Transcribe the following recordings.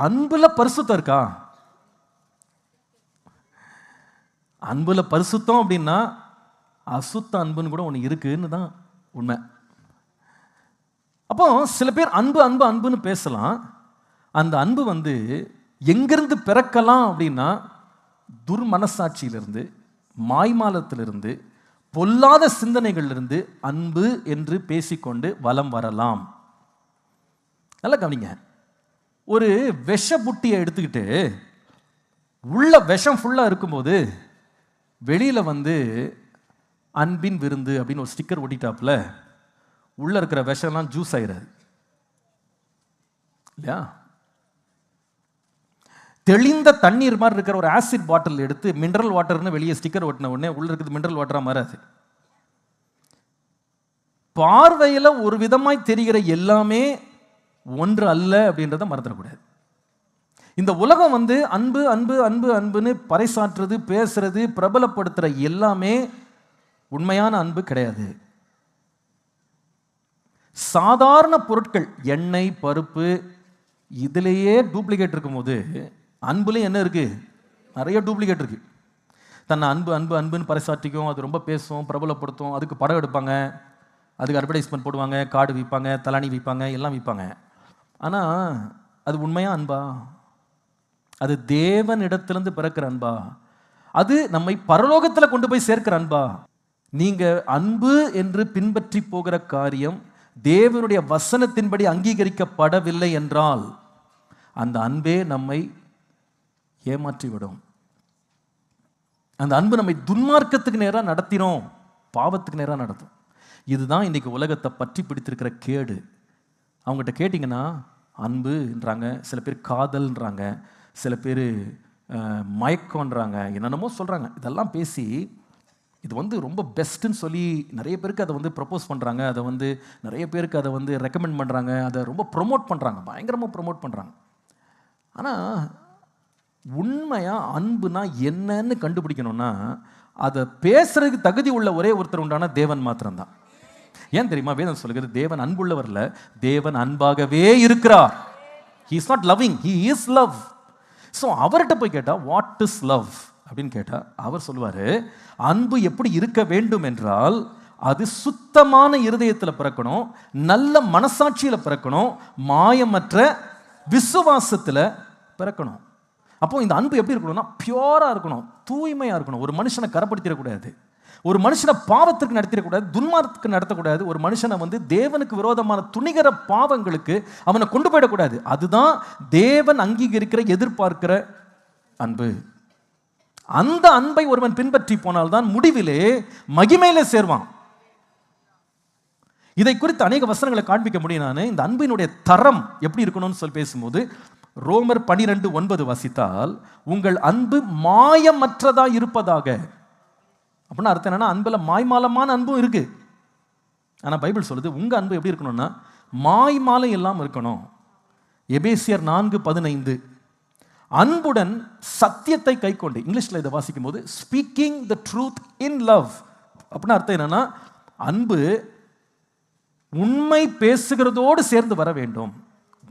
அன்புல பரிசுத்தம் இருக்கா? அன்புல பரிசுத்தம் அப்படின்னா அசுத்த அன்புன்னு கூட ஒன்று இருக்குன்னு தான் உண்மை. அப்போ சில பேர் அன்பு அன்பு அன்புன்னு பேசலாம். அந்த அன்பு வந்து எங்கிருந்து பிறக்கலாம் அப்படின்னா துர்மனசாட்சியிலிருந்து, மாய்மாலத்திலிருந்து, பொல்லாத சிந்தனைகளிலிருந்து அன்பு என்று பேசிக்கொண்டு வலம் வரலாம். நல்லா கவனிங்க. ஒரு விஷ புட்டியை எடுத்துக்கிட்டு உள்ள விஷம் ஃபுல்லாக இருக்கும்போது வெளியில் வந்து அன்பின் விருந்து அப்படின்னு ஒரு ஸ்டிக்கர் ஒட்டிட்டாப்புல உள்ள இருக்கிற விஷம்லாம் ஜூஸ் ஆயிடாது இல்லையா? தெளிந்த தண்ணீர் மாதிரி இருக்கிற ஒரு ஆசிட் பாட்டில் எடுத்து மினரல் வாட்டர்னு வெளியே ஸ்டிக்கர் ஒட்டின உடனே உள்ள இருக்கிறது மினரல் வாட்டரா மாறாது. பார்வையில் ஒரு விதமாய் தெரிகிற எல்லாமே ஒன்று அல்ல அப்படின்றத மறந்துடக்கூடாது. இந்த உலகம் வந்து அன்பு அன்பு அன்பு அன்புன்னு பறைசாற்றுறது, பேசுறது, பிரபலப்படுத்துற எல்லாமே உண்மையான அன்பு கிடையாது. சாதாரண பொருட்கள், எண்ணெய், பருப்பு, இதுலேயே டூப்ளிகேட் இருக்கும்போது அன்புலையும் என்ன இருக்கு? நிறைய டூப்ளிகேட் இருக்கு. தன்னை அன்பு அன்பு அன்புன்னு பறைசாற்றிக்கும், அது ரொம்ப பேசும், பிரபலப்படுத்தும், அதுக்கு படம் எடுப்பாங்க, அதுக்கு அட்வர்டைஸ்மெண்ட் போடுவாங்க, கார்டு விற்பாங்க, தலானி விற்பாங்க, எல்லாம் விற்பாங்க. ஆனால் அது உண்மையா அன்பா? அது தேவனிடத்திலிருந்து பிறக்கிற அன்பா? அது நம்மை பரலோகத்தில் கொண்டு போய் சேர்க்கிற அன்பா? நீங்க அன்பு என்று பின்பற்றி போகிற காரியம் தேவனுடைய வசனத்தின்படி அங்கீகரிக்கப்படவில்லை என்றால் அந்த அன்பே நம்மை ஏமாற்றிவிடும். அந்த அன்பு நம்மை துன்மார்க்கத்துக்கு நேராக நடத்தினோம், பாவத்துக்கு நேராக நடத்தும். இதுதான் இன்னைக்கு உலகத்தை பற்றி பிடித்திருக்கிற கேடு. அவங்ககிட்ட கேட்டிங்கன்னா அன்புன்றாங்க, சில பேர் காதல்ன்றாங்க, சில பேர் மயக்கம்ன்றாங்க, என்னென்னமோ சொல்கிறாங்க. இதெல்லாம் பேசி இது வந்து ரொம்ப பெஸ்ட்டுன்னு சொல்லி நிறைய பேருக்கு அதை வந்து ப்ரப்போஸ் பண்ணுறாங்க, அதை வந்து நிறைய பேருக்கு அதை வந்து ரெக்கமெண்ட் பண்ணுறாங்க, அதை ரொம்ப ப்ரொமோட் பண்ணுறாங்க, பயங்கரமாக ப்ரொமோட் பண்ணுறாங்க. ஆனால் உண்மையாக அன்புனா என்னன்னு கண்டுபிடிக்கணும்னா அதை பேசுறதுக்கு தகுதி உள்ள ஒரே ஒருத்தர் உண்டான தேவன் மாத்திரம்தான். ஏன் தெரியுமா? வேதம் சொல்லுகிறது தேவன் அன்புள்ளவர்ல, தேவன் அன்பாகவே இருக்கிறார். He is not loving, he is love. So அவர்கிட்ட போய் கேட்டா வாட் இஸ் லவ் அப்படின்னு கேட்டா அவர் சொல்லுவாரு, அன்பு எப்படி இருக்க வேண்டும் என்றால் அது சுத்தமான இருதயத்தில் பிறக்கணும், நல்ல மனசாட்சியில் பிறக்கணும், மாயமற்ற விசுவாசத்தில் பிறக்கணும். அப்போ இந்த அன்பு எப்படி இருக்கணும்னா பியூரா இருக்கணும், தூய்மையா இருக்கணும். ஒரு மனுஷனை கரப்படுத்திடக்கூடாது, ஒரு மனுஷனை பாவத்திற்கு நடத்திடக்கூடாது, துன்மார்க்கத்துக்கு நடத்தக்கூடாது, ஒரு மனுஷனை வந்து தேவனுக்கு விரோதமான துணிகர பாவங்களுக்கு அவனை கொண்டு போயிடக்கூடாது. அதுதான் தேவன் அங்கீகரிக்கிற, எதிர்பார்க்கிற அன்பு. அந்த அன்பை ஒருவன் பின்பற்றி போனால்தான் முடிவிலே மகிமையிலே சேர்வான். இதை குறித்து அநேக வசனங்களை காண்பிக்க முடியும். நான் இந்த அன்பினுடைய தரம் எப்படி இருக்கணும்னு சொல்லி பேசும்போது ரோமர் 12:9 வாசித்தால், உங்கள் அன்பு மாயமற்றதா இருப்பதாக. அப்படின்னா அர்த்தம் என்னன்னா அன்புல மாய்மாலமான அன்பும் இருக்கு. ஆனா பைபிள் சொல்லுது உங்க அன்பு எப்படி இருக்கணும்னா மாய்மாலம் எல்லாம் இருக்கணும். எபேசியர் 4:15 அன்புடன் சத்தியத்தை கைக்கொண்டு, இங்கிலீஷ்ல இதை வாசிக்கும் போது speaking the truth in love. அப்படின்னா அர்த்தம் என்னன்னா அன்பு உண்மை பேசுகிறதோடு சேர்ந்து வர வேண்டும்.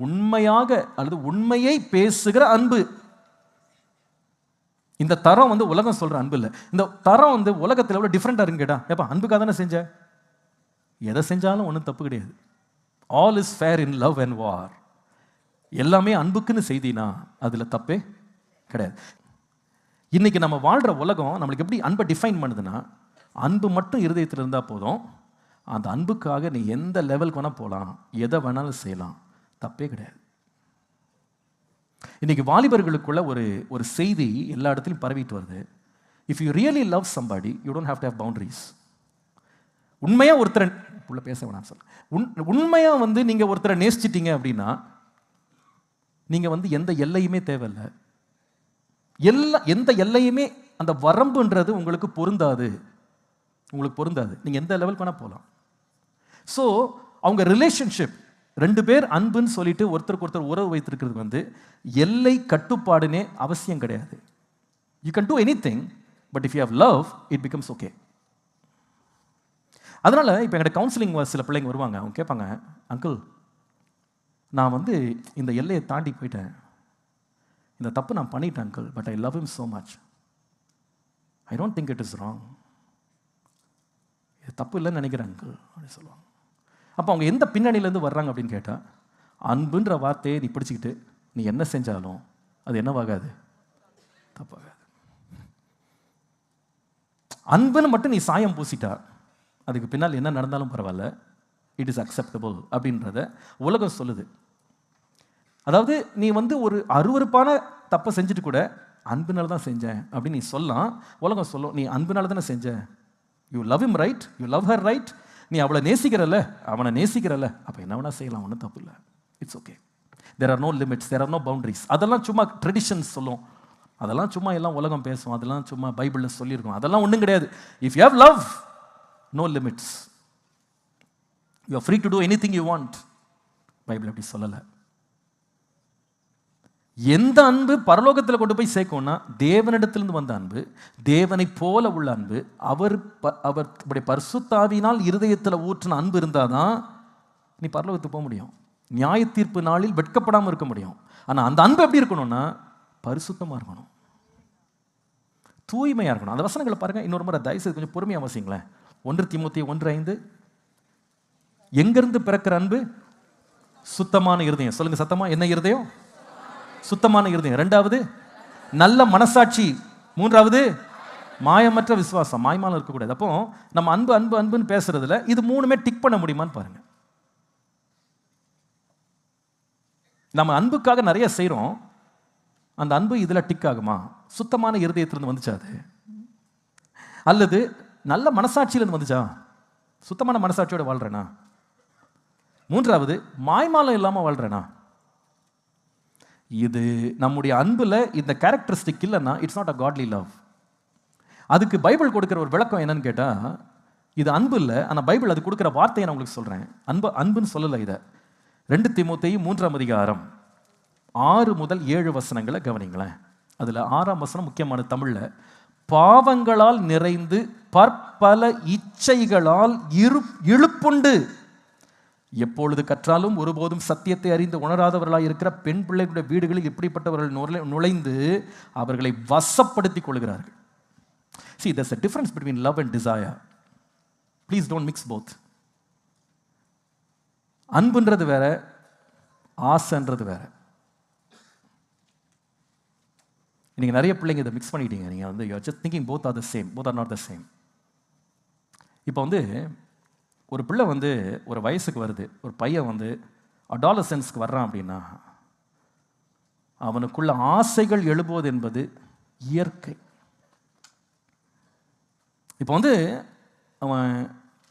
உண்மையாக அல்லது உண்மையை பேசுகிற அன்பு. இந்த தரம் வந்து உலகம் சொல்ற அன்பு இல்லை. இந்த தரம் வந்து உலகத்தில் எவ்வளவு டிஃப்ரெண்டா இருக்குன்னு கேட்டா, ஏப்பா அன்புக்காக தானே செஞ்ச, எதை செஞ்சாலும் ஒன்றும் தப்பு கிடையாது. All is fair in love and war. எல்லாமே அன்புக்குன்னு செய்தினா அதுல தப்பே கிடையாது. இன்னைக்கு நம்ம வாழ்ற உலகம் நம்மளுக்கு எப்படி அன்பை டிஃபைன் பண்ணுதுன்னா, அன்பு மட்டும் இருதயத்தில் இருந்தால் போதும், அந்த அன்புக்காக நீ எந்த லெவலுக்கு வேணால் போகலாம், எதை வேணாலும் செய்யலாம், தப்பே கிடையாது. இன்னைக்கு வாலிபர்களுக்குள்ள ஒரு செய்தி எல்லா இடத்துலையும் பரவிட்டு வருது. If you really love somebody you don't have to have boundaries. உண்மையா ஒருத்தரை உள்ள பேச வேணாம் சொல்ல, உண்மையா வந்து நீங்க ஒருத்தரை நேசிச்சிட்டீங்க அப்படின்னா நீங்க வந்து எந்த எல்லையுமே தேவையில்லை. எந்த எல்லையுமே அந்த வரம்புன்றது உங்களுக்கு பொருந்தாது. நீங்க எந்த லெவலுக்கு வேணா போகலாம். ஸோ அவங்க ரிலேஷன்ஷிப், ரெண்டு பேர் அன்புன்னு சொல்லிட்டு ஒருத்தருக்கு ஒருத்தர் உறவு வைத்திருக்கிறது வந்து எல்லை கட்டுப்பாடுனே அவசியம் கிடையாது. You can do anything, but if you have love it becomes okay. அதனால இப்போ எங்கிட்ட கவுன்சிலிங் சில பிள்ளைங்க வருவாங்க, அவங்க கேட்பாங்க, அங்கிள் நான் வந்து இந்த எல்லையை தாண்டி போயிட்டேன், இந்த தப்பு நான் பண்ணிட்டேன் uncle, but I love him so much. I don't think it is wrong. இது தப்பு இல்லைன்னு நினைக்கிறேன் அங்கிள் அப்படின்னு சொல்லுவாங்க. அப்போ அவங்க எந்த பின்னணியிலேருந்து வர்றாங்க அப்படின்னு கேட்டால், அன்புன்ற வார்த்தையை நீ பிடிச்சிக்கிட்டு நீ என்ன செஞ்சாலும் அது என்னவாகாது, தப்பாகாது. அன்புன்னு மட்டும் நீ சாயம் பூசிட்டா அதுக்கு பின்னால் என்ன நடந்தாலும் பரவாயில்ல, இட் இஸ் அக்செப்டபிள் அப்படின்றத உலகம் சொல்லுது. அதாவது நீ ஒரு அருவருப்பான தப்பை செஞ்சுட்டு கூட அன்புனால தான் செஞ்சேன் அப்படின்னு நீ சொல்லலாம். உலகம் சொல்லும், நீ அன்புனால தானே செஞ்ச, you love him right, you love her right, நீ அவளை நேசிக்கிறல்ல, அவனை நேசிக்கிறல்ல, அப்போ என்ன வேணா செய்யலாம், ஒன்றும் தப்பு இல்லை, it's okay. There are no limits, there are no boundaries. அதெல்லாம் சும்மா ட்ரெடிஷன்ஸ் சொல்லும், அதெல்லாம் சும்மா எல்லாம் உலகம் பேசும், அதெல்லாம் சும்மா பைபிளில் சொல்லியிருக்கோம், அதெல்லாம் ஒன்றும் கிடையாது. If you have love, no limits, you are free to do anything you want. Bible அப்படி சொல்லலை. எந்த அன்பு பரலோகத்தில் கொண்டு போய் சேர்க்கும்னா தேவனிடத்திலிருந்து வந்த அன்பு, தேவனை போல உள்ள அன்பு, அவர் பரிசுத்தாவினால் இருதயத்தில் ஊற்றின அன்பு இருந்தாதான் நீ பரலோகத்துக்கு போக முடியும். நியாய தீர்ப்பு நாளில் வெட்கப்படாமல் இருக்க முடியும். ஆனால் அந்த அன்பு எப்படி இருக்கணும்னா பரிசுத்தமாக இருக்கணும், தூய்மையாக இருக்கணும். அந்த வசனங்களை பாருங்க இன்னொரு முறை தயவுசெய்து கொஞ்சம் பொறுமையாக வாசிங்களேன். 1 தீமோத்தேயு 1:5, எங்கிருந்து பிறக்கிற அன்பு? சுத்தமான இருதயம். சொல்லுங்க சத்தமா, என்ன இருதயம்? சுத்தமான இருதயம். 2வது நல்ல மனசாட்சி. 3வது மாயமற்ற விசுவாசம். மாயமாலம் இருக்கக்கூடாது. அப்போ நம்ம அன்பு அன்பு அன்புன்னு பேசுறதுல இது 3மே டிக் பண்ண முடியுமான்னு பாருங்க. நம்ம அன்புக்காக நிறைய செய்கிறோம், அந்த அன்பு இதில் டிக் ஆகுமா? சுத்தமான இருதயத்திலிருந்து வந்துச்சா அது? அல்லது நல்ல மனசாட்சியிலிருந்து வந்துச்சா? சுத்தமான மனசாட்சியோட வாழ்றேனா? 3வது மாய்மாலம் இல்லாமல் வாழ்றேனா? இது நம்முடைய அன்புல இந்த கேரக்டரிஸ்டிக் இல்லைன்னா இட்ஸ் நாட் அ காட்லி லவ். அதுக்கு பைபிள் கொடுக்குற ஒரு விளக்கம் என்னன்னு கேட்டால், இது அன்பு இல்லை, ஆனால் பைபிள் அது கொடுக்குற வார்த்தையை நான் உங்களுக்கு சொல்கிறேன். அன்புன்னு சொல்லலை இதை. 2 தீமோத்தேயு 3:6 முதல் 7 வசனங்களை கவனிங்களேன். அதில் 6ஆம் வசனம் முக்கியமான தமிழில், பாவங்களால் நிறைந்து பற்பல இச்சைகளால் இழுப்புண்டு எப்பொழுது கற்றாலும் ஒருபோதும் சத்தியத்தை அறிந்து உணராதவர்களாக இருக்கிற பெண் பிள்ளைகளுடைய வீடுகளில் இப்படிப்பட்டவர்கள் நுழைந்து அவர்களை வசப்படுத்திக் கொள்கிறார்கள். See, there's a difference between love and desire. Please don't mix both. அன்புன்றது வேற, ஆசைன்றது வேற. நீங்க நிறைய பிள்ளைங்க இதை மிக்ஸ் பண்ணிட்டீங்க. நீங்க you're just thinking both are the same. Both are not the same. இப்போ ஒரு பிள்ளை ஒரு வயசுக்கு வருது, ஒரு பையன் அடாலசன்ஸ்க்கு வர்றான் அப்படின்னா அவனுக்குள்ள ஆசைகள் எழுப்புவது என்பது இயற்கை. இப்போ அவன்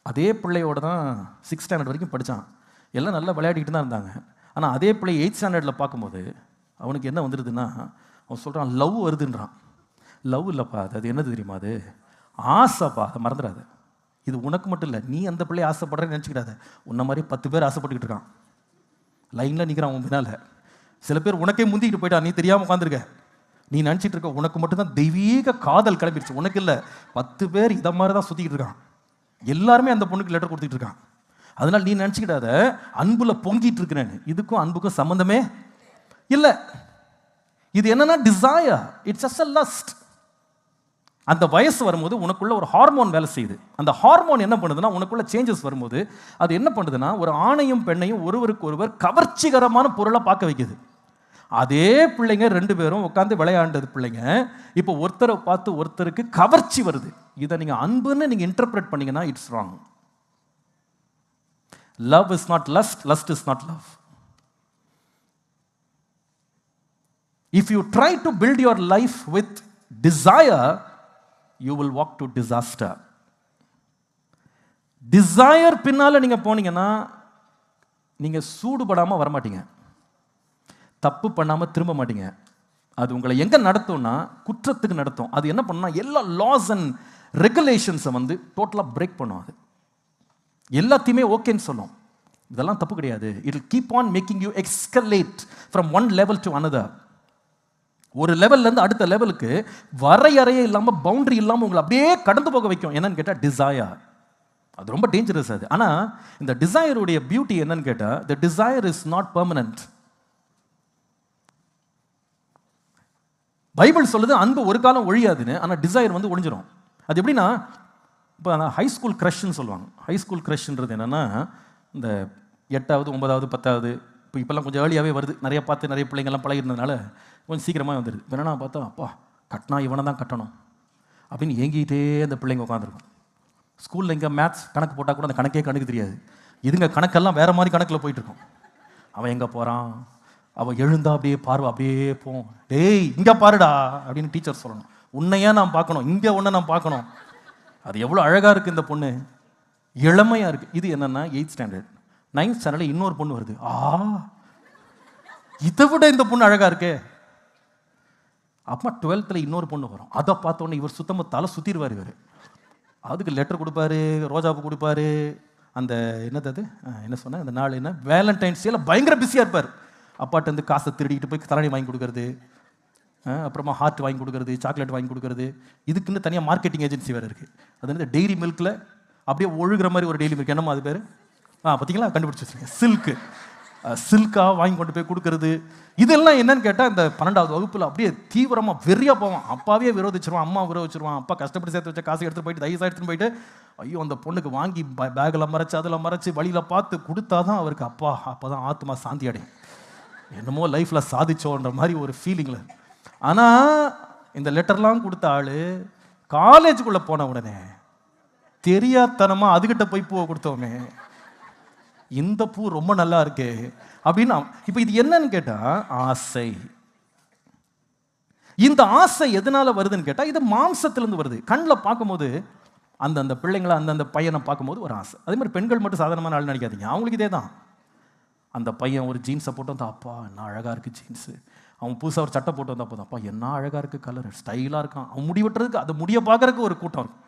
அதே பிள்ளையோட தான் 6th ஸ்டாண்டர்ட் வரைக்கும் படித்தான், எல்லாம் நல்லா விளையாடிக்கிட்டு தான் இருந்தாங்க. ஆனால் அதே பிள்ளை 8th ஸ்டாண்டர்டில் பார்க்கும்போது அவனுக்கு என்ன வந்துடுதுன்னா, அவன் சொல்கிறான் லவ் வருதுன்றான். லவ் இல்லைப்பா, அது என்னது தெரியுமா? அது ஆசைப்பா, அதை மறந்துடாது. இது உனக்கு மட்டும் இல்லை, நீ அந்த பிள்ளையை ஆசைப்படுறேன்னு நினச்சிக்கிடாத. உன்ன மாதிரி 10 பேர் ஆசைப்பட்டுக்கிட்டு இருக்கான், லைனில் நிற்கிறான் உன் பின்னால். சில பேர் உனக்கே முந்திக்கிட்டு போயிட்டா, நீ தெரியாமல் உட்காந்துருக்க. நீ நினச்சிட்டு இருக்க உனக்கு மட்டும்தான் தெய்வீக காதல் கிளம்பிடுச்சு, உனக்கு இல்லை. 10 பேர் இதை மாதிரி தான் சுற்றிக்கிட்டு இருக்கான், எல்லாருமே அந்த பொண்ணுக்கு லெட்டர் கொடுத்துட்டு இருக்கான். அதனால் நீ நினச்சிக்கிடாத அன்புல பொங்கிட்டு இருக்கிறேன்னு. இதுக்கும் அன்புக்கும் சம்மந்தமே இல்லை. இது என்னன்னா desire, it's just a lust. அந்த வயசு வரும்போது உனக்குள்ள ஒரு ஹார்மோன் வேலை செய்யுது. அந்த ஹார்மோன் என்ன பண்ணுதுன்னா, உனக்குள்ள சேஞ்சஸ் வரும்போது அது என்ன பண்ணுதுன்னா, ஒரு ஆணையும் பெண்ணையும் ஒருவருக்கு ஒருவர் கவர்ச்சிகரமான பொருளை பார்க்க வைக்குது. அதே பிள்ளைங்க 2 பேரும் உட்காந்து விளையாண்டது பிள்ளைங்க இப்போ ஒருத்தரை பார்த்து ஒருத்தருக்கு கவர்ச்சி வருது. இதை நீங்க அன்புன்னு நீங்க இன்டர்பிரேட் பண்ணீங்கன்னா it's wrong. Love is not lost, lust is not love. If you try to build your life with desire, you will walk to disaster. Desire பின்னால நீங்க போனீங்கன்னா நீங்க சூடுபடாம வர மாட்டீங்க, தப்பு பண்ணாம திரும்ப மாட்டீங்க. அது உங்களை எங்க நடத்தும்னா குற்றத்துக்கு நடத்தும். அது என்ன பண்ணும்னா எல்லா லாஸ் அண்ட் ரெகுலேஷன்ஸை டோட்டலா பிரேக் பண்ணும். அது எல்லாத்தையுமே ஓகேன்னு சொல்லும். இதெல்லாம் தப்பு கிடையாது. It will keep on making you escalate from one level to another. ஒரு லெவல்ல இருந்து அடுத்த லெவலுக்கு வரையறையே இல்லாம பவுண்டரி இல்லாம உங்களை அப்படியே கடந்து போக வைக்கும். என்னன்னு கேட்டா டிசையர். அது ரொம்ப டேஞ்சரஸ். அது ஆனா இந்த டிசையருடைய பியூட்டி என்னன்னு கேட்டா, the desire is not permanent. Bible சொல்லுது அன்பு ஒரு காலம் ஒழியாதுன்னு, ஆனால் டிசைர் வந்து ஒழிஞ்சிடும். அது எப்படின்னா, இப்போ ஹை ஸ்கூல் க்ரஷ்ன்னு சொல்லுவாங்க. ஹை ஸ்கூல் க்ரஷ்ன்றது என்னென்னா, இந்த 8வது 9வது 10வது இப்போல்லாம் கொஞ்சம் ஏர்லியாகவே வருது. நிறைய பார்த்து நிறைய பிள்ளைங்கள்லாம் பழகிருந்ததுனால கொஞ்சம் சீக்கிரமாக வந்துடுது. என்னன்னா பார்த்தா, அப்பா கட்டினா இவனை தான் கட்டணும் அப்படின்னு ஏங்கிட்டே அந்த பிள்ளைங்க உட்காந்துருக்கும். ஸ்கூலில் இங்கே மேத்ஸ் கணக்கு போட்டால் கூட அந்த கணக்கே கணக்கு தெரியாது. இதுங்க கணக்கெல்லாம் வேறு மாதிரி கணக்கில் போயிட்டுருக்கோம். அவன் எங்கே போகிறான், அவன் எழுந்தா அப்படியே பார்வை அப்படியே போவோம். டேய் இங்கே பாருடா அப்படின்னு டீச்சர் சொல்லணும். உன்னையே நான் பார்க்கணும், இங்கே ஒன்றை நான் பார்க்கணும். அது எவ்வளோ அழகாக இருக்குது இந்த பொண்ணு, இளமையாக இருக்குது. இது என்னென்னா 8th ஸ்டாண்டர்ட். 9th ஸ்டாண்டர்டில் இன்னொரு பொண்ணு வருது. இதை விட இந்த பொண்ணு அழகாக இருக்கே. அப்போ 12th இன்னொரு பொண்ணு வரும். அதை பார்த்தோன்னே இவர் சுத்தமாக தலை சுற்றிடுவார். இவர் அதுக்கு லெட்டர் கொடுப்பாரு, ரோஜாப்பு கொடுப்பாரு. அந்த என்னது அது என்ன சொன்னேன், அந்த நாள் என்ன வேலண்டைன்ஸ் டேல பயங்கர பிஸியாக இருப்பார். அப்பாட்ட வந்து காசை திருடிக்கிட்டு போய் தரணி வாங்கி கொடுக்கறது, அப்புறமா ஹார்ட் வாங்கி கொடுக்கறது, சாக்லேட் வாங்கி கொடுக்கறது. இதுக்குன்னு தனியாக மார்க்கெட்டிங் ஏஜென்சி வேறு இருக்குது. அது வந்து டெய்ரி மில்கில் அப்படியே ஒழுகிற மாதிரி ஒரு டெய்ரி மில்க், என்னம்மா அது பேர், பார்த்தீங்களா கண்டுபிடிச்சி வச்சுருக்கேன், சில்காக வாங்கி கொண்டு போய் கொடுக்கறது. இதெல்லாம் என்னன்னு கேட்டால், இந்த 12வது வகுப்பில் அப்படியே தீவிரமாக வெறியாக போவான். அப்பாவே விரோதிச்சிருவான், அம்மா விரோதிச்சிருவான். அப்பா கஷ்டப்பட்டு சேர்த்து வச்ச காசை எடுத்துகிட்டு போயிட்டு தயசாக எடுத்துகிட்டு போயிட்டு, ஐயோ அந்த பொண்ணுக்கு வாங்கி பேக்கில் மறைச்சி அதில் மறைச்சி வழியில் பார்த்து கொடுத்தா தான் அவருக்கு அப்போ தான் ஆத்மா சாந்தி அடையும். என்னமோ லைஃப்பில் சாதிச்சோன்ற மாதிரி ஒரு ஃபீலிங்கில். ஆனால் இந்த லெட்டர்லாம் கொடுத்த ஆள் காலேஜுக்குள்ளே போன உடனே தெரியாதனமாக அதுகிட்ட போய் பூவை கொடுத்தோமே, இந்த பூ ரொம்ப நல்லா இருக்கு அப்படின்னு. இப்போ இது என்னன்னு கேட்டால் ஆசை. இந்த ஆசை எதனால வருதுன்னு கேட்டால், இது மாம்சத்திலிருந்து வருது. கண்ணில் பார்க்கும்போது அந்த பிள்ளைங்களை அந்த பையனை பார்க்கும்போது ஒரு ஆசை. அதே மாதிரி பெண்கள் மட்டும் சாதாரணமான ஆள் நினைக்காதீங்க, அவங்களுக்கு இதே தான். அந்த பையன் ஒரு ஜீன்ஸை போட்டு வந்தா, அப்பா என்ன அழகாக இருக்குது ஜீன்ஸு. அவன் புதுசாக ஒரு சட்டை போட்டு வந்தா போதும், அப்பா என்ன அழகாக இருக்குது, கலர் ஸ்டைலாக இருக்கான். அவன் முடி வெட்டுறதுக்கு அதை முடிய பார்க்குறதுக்கு ஒரு கூட்டம் இருக்கும்.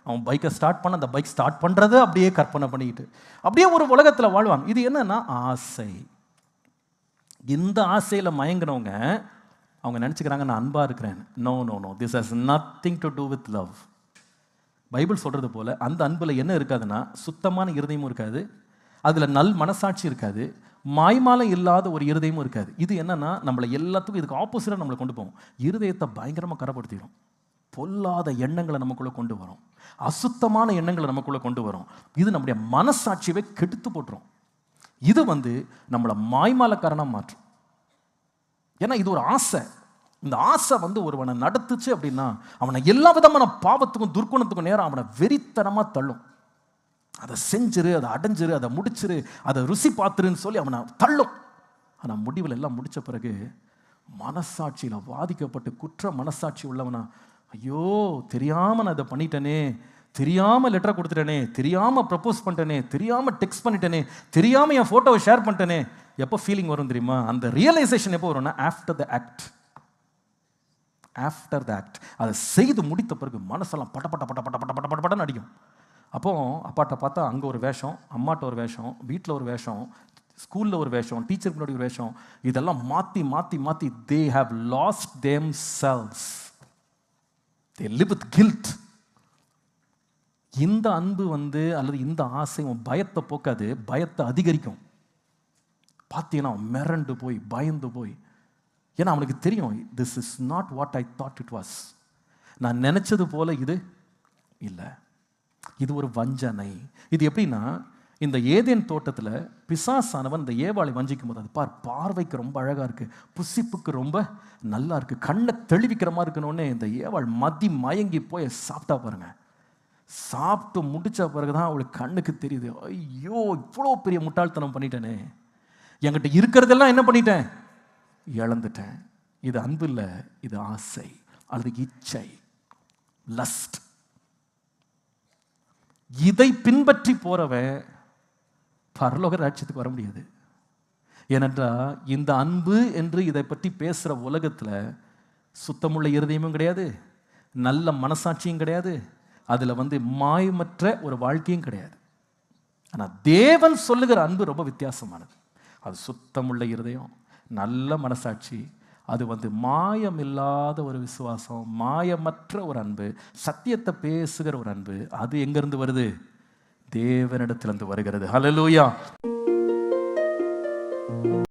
அவன் பைக்கை ஸ்டார்ட் பண்ண அந்த பைக் ஸ்டார்ட் பண்ணுறது அப்படியே கற்பனை பண்ணிக்கிட்டு அப்படியே ஒரு உலகத்தில் வாழ்வாங்க. இது என்னன்னா ஆசை. இந்த ஆசையில் மயங்கினவங்க அவங்க நினச்சிக்கிறாங்க நான் அன்பாக இருக்கிறேன். No no no, this has nothing to do with love. Bible சொல்கிறது போல் அந்த அன்பில் என்ன இருக்காதுன்னா, சுத்தமான இருதயமும் இருக்காது, அதில் நல் மனசாட்சி இருக்காது, மாய்மாலம் இல்லாத ஒரு இருதயமும் இருக்காது. இது என்னன்னா நம்மளை எல்லாத்துக்கும் இதுக்கு ஆப்போசிட்டாக நம்மளை கொண்டு போகும். இருதயத்தை பயங்கரமாக கரைப்படுத்திடும். பொல்லாத எண்ணங்களை நமக்குள்ளே கொண்டு வரும், அசுத்தமான எண்ணங்களை நமக்குள்ளே கொண்டு வரும். இது நம்முடைய மனசாட்சியவே கெடுத்து போட்டுரும். இது வந்து நம்மளை மாய்மாலக்காரனாக மாற்றும். ஏன்னா இது ஒரு ஆசை. இந்த ஆசை வந்து ஒருவனை நடத்துச்சு அப்படின்னா அவனை எல்லா விதமான பாவத்துக்கும் துர்க்குணத்துக்கும் நேரம் அவனை வெறித்தனமாக தள்ளும். அதை செஞ்சிரு, அதை அடைஞ்சிரு, அதை முடிச்சிரு, அதை ருசி பார்த்துருன்னு சொல்லி அவனை தள்ளும். ஆனால் முடிவில் எல்லாம் முடித்த பிறகு மனசாட்சியில் வாதிக்கப்பட்டு குற்ற மனசாட்சி உள்ளவனா, ஐயோ தெரியாமல் நான் இதை பண்ணிட்டேனே, தெரியாமல் லெட்டரை கொடுத்துட்டேனே, தெரியாமல் ப்ரப்போஸ் பண்ணிட்டேனே, தெரியாமல் டெக்ஸ்ட் பண்ணிட்டேனே, தெரியாமல் என் ஃபோட்டோவை ஷேர் பண்ணிட்டேனே. எப்போ ஃபீலிங் வரும் தெரியுமா? அந்த ரியலைசேஷன் எப்போ வரும்னா after the act. After the act அதை செய்து முடித்த பிறகு மனசெல்லாம் பட்ட பட்ட பட்ட பட்ட பட்ட பட்ட பட்ட பட்டன்னு அடிக்கும். அப்போ அப்பாட்ட பார்த்தா அங்கே ஒரு வேஷம், அம்மாட்ட ஒரு வேஷம், வீட்டில் ஒரு வேஷம், ஸ்கூலில் ஒரு வேஷம், டீச்சருக்கு முன்னாடி ஒரு வேஷம். இதெல்லாம் மாற்றி மாற்றி மாற்றி they have lost themselves. They live with guilt. இந்த அன்பு வந்து அல்லது இந்த ஆசை பயத்தை போக்காது, பயத்தை அதிகரிக்கும். பார்த்தீங்கன்னா மிரண்டு போய் பயந்து போய், ஏன்னா அவனுக்கு தெரியும் this is not what I thought it was. நான் நினைச்சது போல இது இல்லை, இது ஒரு வஞ்சனை. இது எப்படின்னா, இந்த ஏதேன் தோட்டத்தில் பிசாசானவன் இந்த ஏவாளை வஞ்சிக்கும் போது, அது பார்வைக்கு ரொம்ப அழகாக இருக்குது, புசிப்புக்கு ரொம்ப நல்லா இருக்குது, கண்ணை தெளிவிக்கிற மாதிரி இருக்கணுன்னே இந்த ஏவாள் மயங்கி போய் சாப்பிட்டா பாருங்க. சாப்பிட்டு முடிச்ச பிறகுதான் அவளுக்கு கண்ணுக்கு தெரியுது, ஐயோ இவ்வளோ பெரிய முட்டாள்தனம் பண்ணிட்டேனே, என்கிட்ட இருக்கிறதெல்லாம் என்ன பண்ணிட்டேன், இழந்துட்டேன். இது அன்பு இல்லை, இது ஆசை அல்லது இச்சை, லஸ்ட். இதை பின்பற்றி போறவன் பரலோக ராஜ்யத்துக்கு வர முடியாது. ஏனென்றால் இந்த அன்பு என்று இதை பற்றி பேசுகிற உலகத்தில் சுத்தமுள்ள இருதயமும் கிடையாது, நல்ல மனசாட்சியும் கிடையாது, அதில் வந்து மாயமற்ற ஒரு வாழ்க்கையும் கிடையாது. ஆனால் தேவன் சொல்லுகிற அன்பு ரொம்ப வித்தியாசமானது. அது சுத்தமுள்ள இருதயம், நல்ல மனசாட்சி, அது வந்து மாயமில்லாத ஒரு விசுவாசம், மாயமற்ற ஒரு அன்பு, சத்தியத்தை பேசுகிற ஒரு அன்பு. அது எங்கிருந்து வருது? தேவனிடத்திலிருந்து வருகிறது. ஹல்லேலூயா.